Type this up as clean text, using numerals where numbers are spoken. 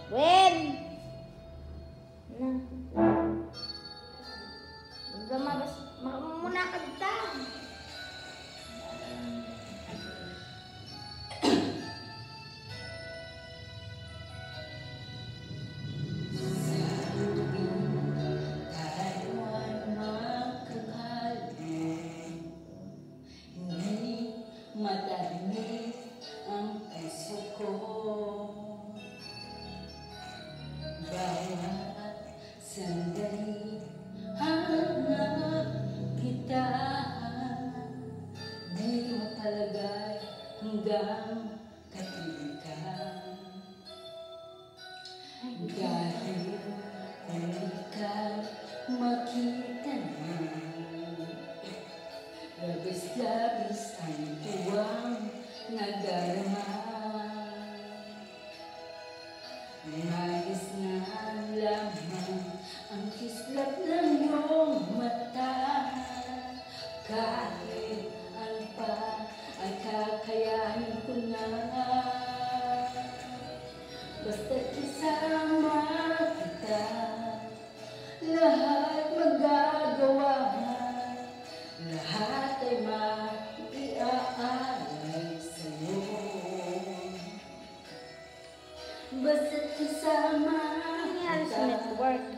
When? Lumabas. Muna ka dito. Matahimik ang puso ko. Bawat sandali hanap kita. Di mapalagay hanggang katilikan. Dahil kung ikaw makita na, labis-labis ang tuwang nadarama. Nais na lamang ang kislap ng iyong mata. Kahit ano pa ay kakayanin ko na. Basta't isama kita, lahat magagawa. Lahat ay maiaalay sa'yo. Basta't kasama Nangyari sa network.